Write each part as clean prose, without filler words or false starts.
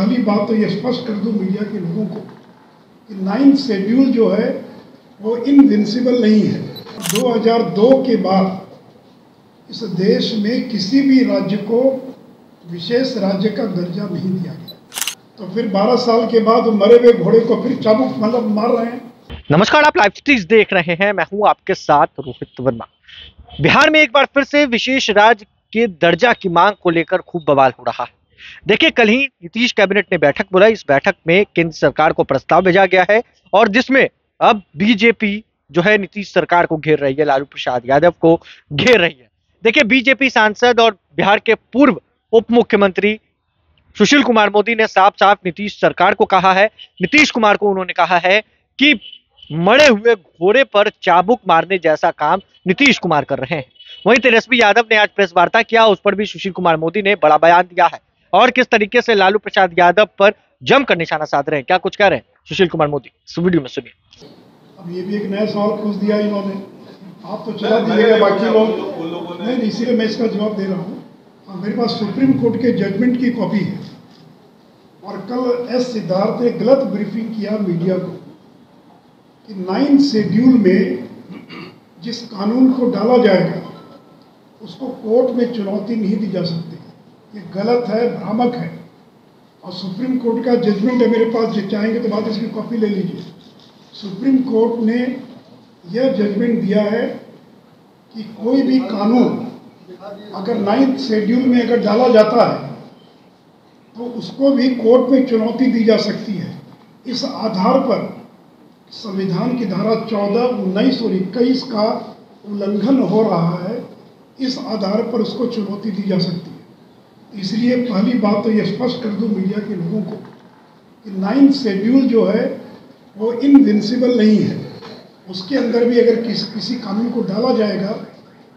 पहली बात तो ये स्पष्ट कर दूं मीडिया के लोगों को कि 9th शेड्यूल जो है वो इनविंसिबल नहीं है। 2002 के बाद इस देश में किसी भी राज्य को विशेष राज्य का दर्जा नहीं दिया गया, तो फिर 12 साल के बाद मरे हुए घोड़े को फिर चाबुक मार रहे हैं। नमस्कार, आप लाइव सिटीज देख रहे हैं। मैं हूं आपके साथ रोहित वर्मा। बिहार में एक बार फिर से विशेष राज्य के दर्जा की मांग को लेकर खूब बवाल हो रहा है। देखिए, कल ही नीतीश कैबिनेट ने बैठक बुलाई। इस बैठक में केंद्र सरकार को प्रस्ताव भेजा गया है और जिसमें अब बीजेपी जो है नीतीश सरकार को घेर रही है, लालू प्रसाद यादव को घेर रही है। देखिए, बीजेपी सांसद और बिहार के पूर्व उप मुख्यमंत्री सुशील कुमार मोदी ने साफ साफ नीतीश सरकार को कहा है, नीतीश कुमार को उन्होंने कहा है कि मरे हुए घोड़े पर चाबुक मारने जैसा काम नीतीश कुमार कर रहे हैं। वहीं तेजस्वी यादव ने आज प्रेस वार्ता किया, उस पर भी सुशील कुमार मोदी ने बड़ा बयान दिया है और किस तरीके से लालू प्रसाद यादव पर जमकर निशाना साध रहे हैं, क्या कुछ कह रहे हैं सुशील कुमार मोदी, इस वीडियो में सुनिए। अब ये भी एक नया सवाल पूछ दिया इन्होंने, आप तो चला दीजिएगा, बाकी लोग नहीं, इसीलिए मैं इसका जवाब दे रहा हूँ। मेरे पास सुप्रीम कोर्ट के जजमेंट की कॉपी है और कल एस सिद्धार्थ ने गलत ब्रीफिंग किया मीडिया को कि 9th शेड्यूल में जिस कानून को डाला जाएगा उसको कोर्ट में चुनौती नहीं दी जा सकती। ये गलत है, भ्रामक है और सुप्रीम कोर्ट का जजमेंट है मेरे पास, जो चाहेंगे तो बाद इसकी कॉपी ले लीजिए। सुप्रीम कोर्ट ने यह जजमेंट दिया है कि कोई भी कानून अगर 9th शेड्यूल में अगर डाला जाता है तो उसको भी कोर्ट में चुनौती दी जा सकती है। इस आधार पर संविधान की धारा 14, 19 और 21 का उल्लंघन हो रहा है, इस आधार पर उसको चुनौती दी जा सकती है। इसलिए पहली बात तो ये स्पष्ट कर दूं मीडिया के लोगों को कि 9th शेड्यूल जो है वो इनविंसिबल नहीं है। उसके अंदर भी अगर किसी कानून को डाला जाएगा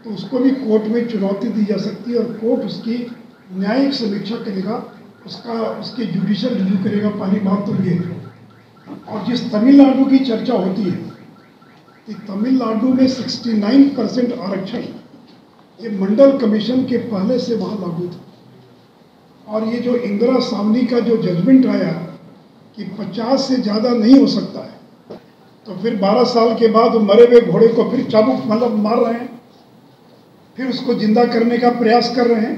तो उसको भी कोर्ट में चुनौती दी जा सकती है और कोर्ट उसकी न्यायिक समीक्षा करेगा, उसकी जुडिशियल रिव्यू करेगा। पहली बात तो ये है। और जिस तमिलनाडु की चर्चा होती है कि तमिलनाडु में 69% आरक्षण ये मंडल कमीशन के पहले से वहाँ लागू था और ये जो इंदिरा सावनी का जो जजमेंट आया कि 50 से ज़्यादा नहीं हो सकता है, तो फिर 12 साल के बाद मरे हुए घोड़े को फिर चाबुक मार रहे हैं, फिर उसको जिंदा करने का प्रयास कर रहे हैं।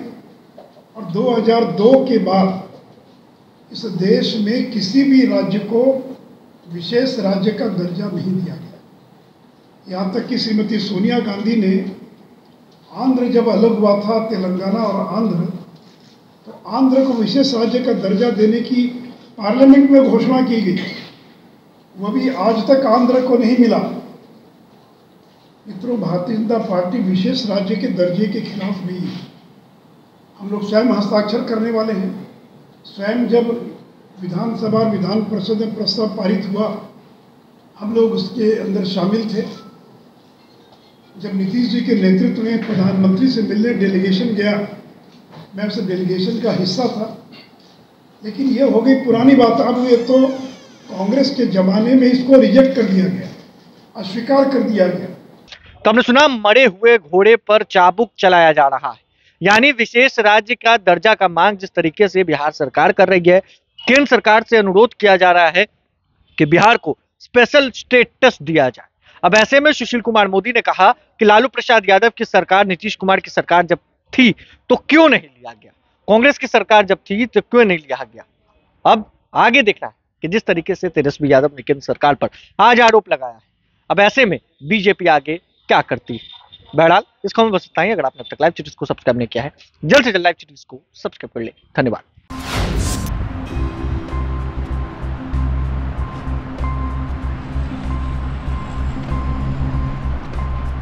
और 2002 के बाद इस देश में किसी भी राज्य को विशेष राज्य का दर्जा नहीं दिया गया। यहाँ तक कि श्रीमती सोनिया गांधी ने आंध्र जब अलग हुआ था, तेलंगाना और आंध्र, तो आंध्र को विशेष राज्य का दर्जा देने की पार्लियामेंट में घोषणा की गई, वो भी आज तक आंध्र को नहीं मिला। मित्रों, भारतीय जनता पार्टी विशेष राज्य के दर्जे के खिलाफ नहीं है। हम लोग स्वयं हस्ताक्षर करने वाले हैं। स्वयं जब विधानसभा विधान परिषद में प्रस्ताव पारित हुआ, हम लोग उसके अंदर शामिल थे। जब नीतीश जी के नेतृत्व में प्रधानमंत्री से मिलने डेलीगेशन गया, मैं उस डेलीगेशन का हिस्सा था। लेकिन ये हो गई पुरानी बात। अब ये तो कांग्रेस के जमाने में इसको रिजेक्ट कर दिया गया, अस्वीकार कर दिया गया। तो हमने सुना, मरे हुए घोड़े पर चाबुक चलाया जा रहा है, यानी विशेष राज्य का दर्जा का मांग जिस तरीके से बिहार सरकार कर रही है, केंद्र सरकार से अनुरोध किया जा रहा है कि बिहार को स्पेशल स्टेटस दिया जाए। अब ऐसे में सुशील कुमार मोदी ने कहा कि लालू प्रसाद यादव की सरकार, नीतीश कुमार की सरकार जब थी तो क्यों नहीं लिया गया, कांग्रेस की सरकार जब थी तो क्यों नहीं लिया गया। अब आगे देखना है कि जिस तरीके से तेजस्वी यादव ने केंद्र सरकार पर आज आरोप लगाया है, अब ऐसे में बीजेपी आगे क्या करती है। बहरहाल इसको हमें बस इतना ही। अगर आपने अब तक लाइव सिटीज को सब्सक्राइब नहीं किया है, जल्द से जल्द लाइव सिटीज को सब्सक्राइब कर ले। धन्यवाद।